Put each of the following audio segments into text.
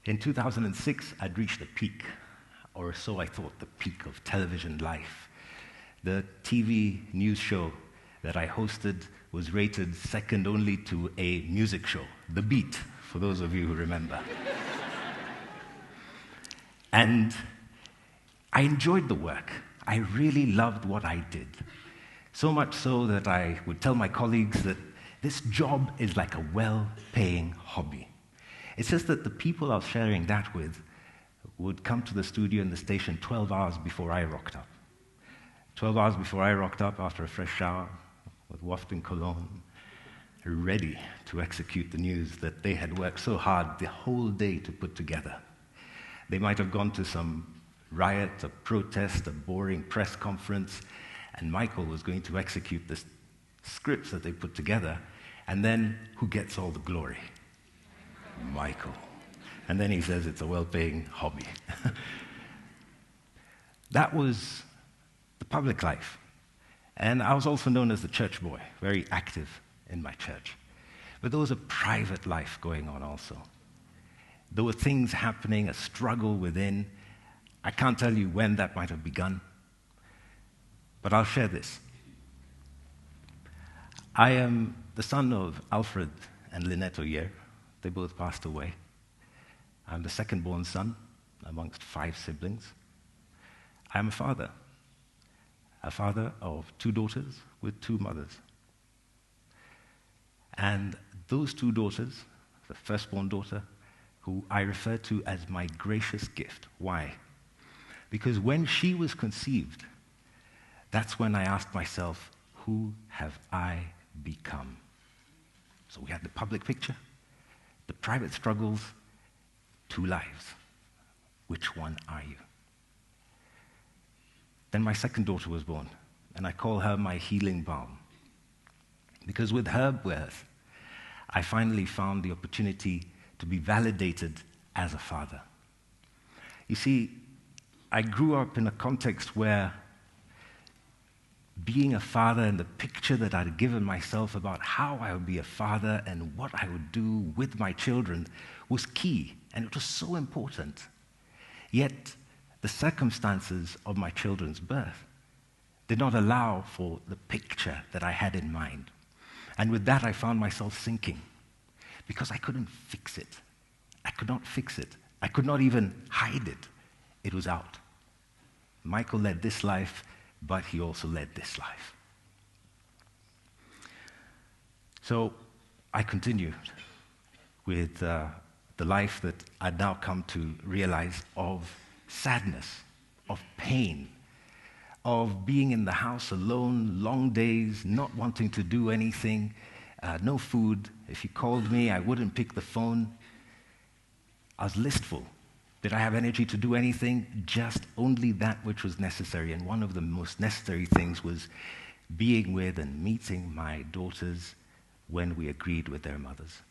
In 2006, I'd reached a peak, or so I thought, the peak of television life. The TV news show that I hosted was rated second only to a music show, The Beat, for those of you who remember. And I enjoyed the work. I really loved what I did. So much so that I would tell my colleagues that this job is like a well-paying hobby. It's just that the people I was sharing that with would come to the studio and the station 12 hours before I rocked up. 12 hours before I rocked up after a fresh shower, with wafting cologne, ready to execute the news that they had worked so hard the whole day to put together. They might have gone to some riot, a protest, a boring press conference, and Michael was going to execute the scripts that they put together, and then who gets all the glory? Michael. And then he says it's a well-paying hobby. That was the public life. And I was also known as the church boy, very active in my church. But there was a private life going on also. There were things happening, a struggle within. I can't tell you when that might have begun, but I'll share this. I am the son of Alfred and Lynette Oyier. They both passed away. I'm the second-born son amongst 5 siblings. I'm a father of 2 daughters with 2 mothers. And those 2 daughters, the firstborn daughter, who I refer to as my gracious gift. Why? Because when she was conceived, that's when I asked myself, who have I become? So we had the public picture, the private struggles, 2 lives. Which one are you? Then my second daughter was born, and I call her my healing balm. Because with her birth, I finally found the opportunity to be validated as a father. You see, I grew up in a context where being a father and the picture that I'd given myself about how I would be a father and what I would do with my children was key, and it was so important. Yet, the circumstances of my children's birth did not allow for the picture that I had in mind. And with that, I found myself sinking because I couldn't fix it. I could not fix it. I could not even hide it. It was out. Michael led this life, but he also led this life. So I continued with the life that I'd now come to realize of sadness, of pain, of being in the house alone, long days, not wanting to do anything, no food. If you called me, I wouldn't pick the phone. I was listful. Did I have energy to do anything? Just only that which was necessary. And one of the most necessary things was being with and meeting my daughters when we agreed with their mothers.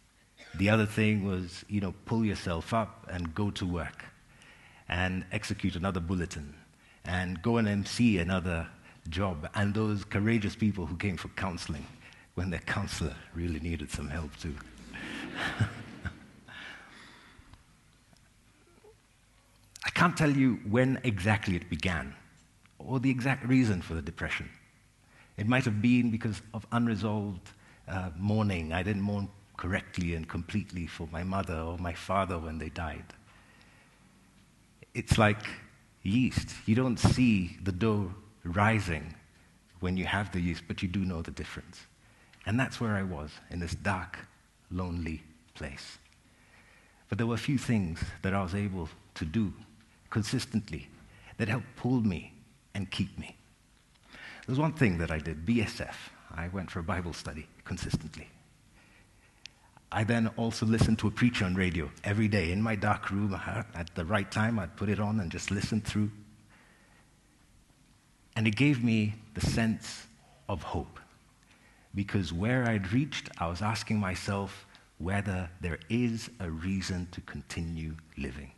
The other thing was, pull yourself up and go to work and execute another bulletin and go and MC another job. And those courageous people who came for counseling when their counselor really needed some help too. I can't tell you when exactly it began or the exact reason for the depression. It might have been because of unresolved mourning. I didn't mourn correctly and completely for my mother or my father when they died. It's like yeast. You don't see the dough rising when you have the yeast, but you do know the difference. And that's where I was, in this dark, lonely place. But there were a few things that I was able to do consistently that helped pull me and keep me. There's one thing that I did, BSF. I went for a Bible study consistently. I then also listened to a preacher on radio every day in my dark room. At the right time, I'd put it on and just listen through. And it gave me the sense of hope. Because where I'd reached, I was asking myself whether there is a reason to continue living.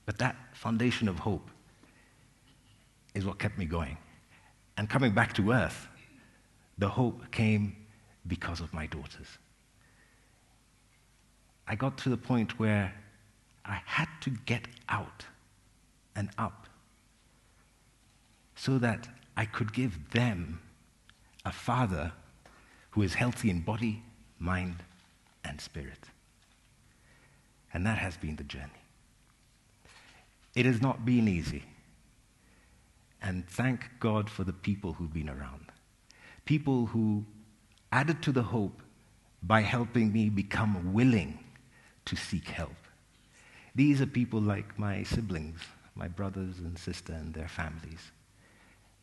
But that foundation of hope is what kept me going. And coming back to earth, the hope came because of my daughters. I got to the point where I had to get out and up so that I could give them a father who is healthy in body, mind, and spirit. And that has been the journey. It has not been easy. And thank God for the people who've been around. People who added to the hope by helping me become willing to seek help. These are people like my siblings, my brothers and sister and their families.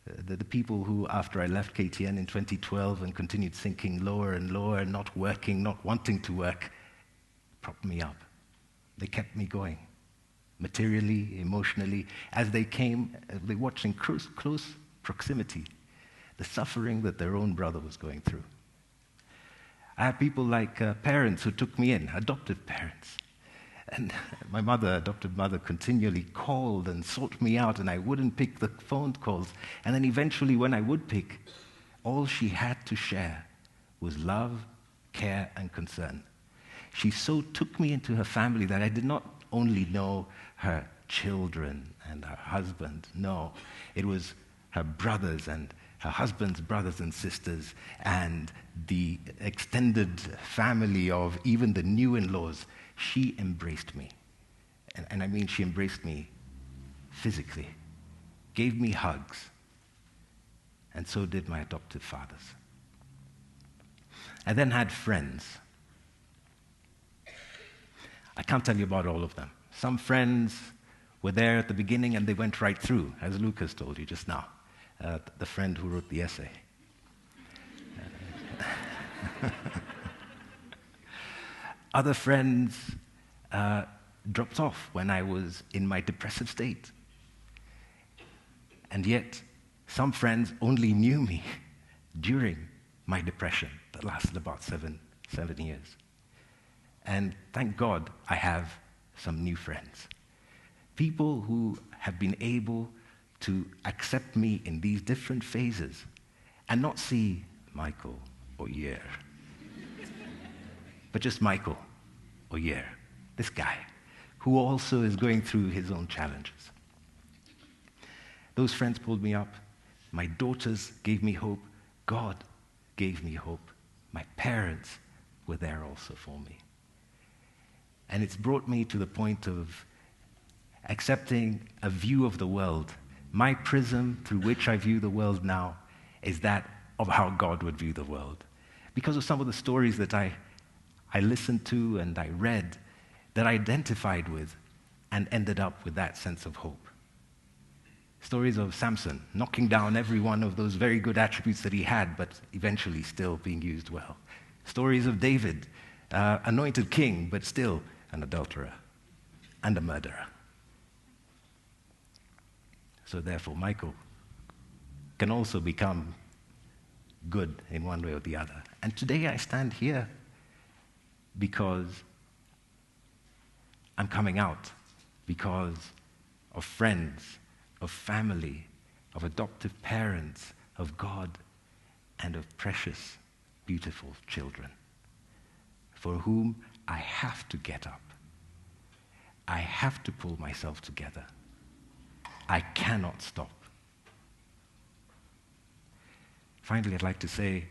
The people who, after I left KTN in 2012 and continued sinking lower and lower, not working, not wanting to work, propped me up. They kept me going, materially, emotionally, as they came, they watched in close proximity the suffering that their own brother was going through. I have people like parents who took me in, adoptive parents. And my adopted mother, continually called and sought me out, and I wouldn't pick the phone calls. And then eventually, when I would pick, all she had to share was love, care, and concern. She so took me into her family that I did not only know her children and her husband. No, it was her brothers and her husband's brothers and sisters and the extended family of even the new in-laws. She embraced me. And I mean, she embraced me physically, gave me hugs, and so did my adoptive fathers. I then had friends. I can't tell you about all of them. Some friends were there at the beginning and they went right through, as Lucas told you just now, the friend who wrote the essay. Other friends dropped off when I was in my depressive state. And yet, some friends only knew me during my depression that lasted about seven years. And thank God I have some new friends. People who have been able to accept me in these different phases and not see Michael Oyier, but just Michael Oyier, this guy, who also is going through his own challenges. Those friends pulled me up. My daughters gave me hope. God gave me hope. My parents were there also for me. And it's brought me to the point of accepting a view of the world. My prism through which I view the world now is that of how God would view the world. Because of some of the stories that I listened to and I read, that I identified with and ended up with that sense of hope. Stories of Samson knocking down every one of those very good attributes that he had, but eventually still being used well. Stories of David, anointed king, but still an adulterer and a murderer. So therefore, Michael can also become good in one way or the other. And today I stand here because I'm coming out, because of friends, of family, of adoptive parents, of God, and of precious, beautiful children, for whom I have to get up. I have to pull myself together. I cannot stop. Finally, I'd like to say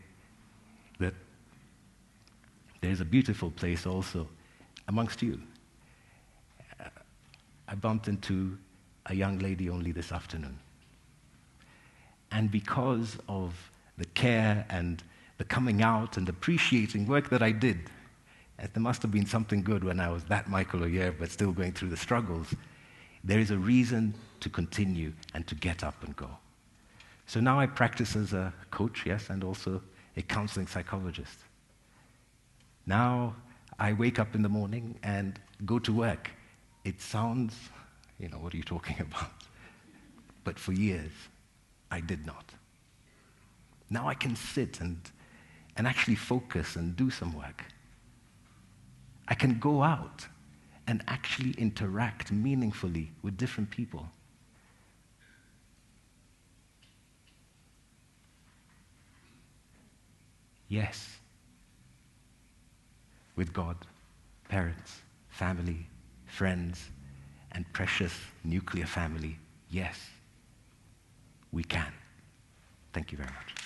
that there's a beautiful place also amongst you. I bumped into a young lady only this afternoon. And because of the care and the coming out and appreciating work that I did, there must have been something good when I was that Michael Oyier, but still going through the struggles. There is a reason to continue and to get up and go. So now I practice as a coach, yes, and also a counseling psychologist. Now I wake up in the morning and go to work. It sounds, what are you talking about? But for years, I did not. Now I can sit and actually focus and do some work. I can go out and actually interact meaningfully with different people. Yes, with God, parents, family, friends, and precious nuclear family, yes, we can. Thank you very much.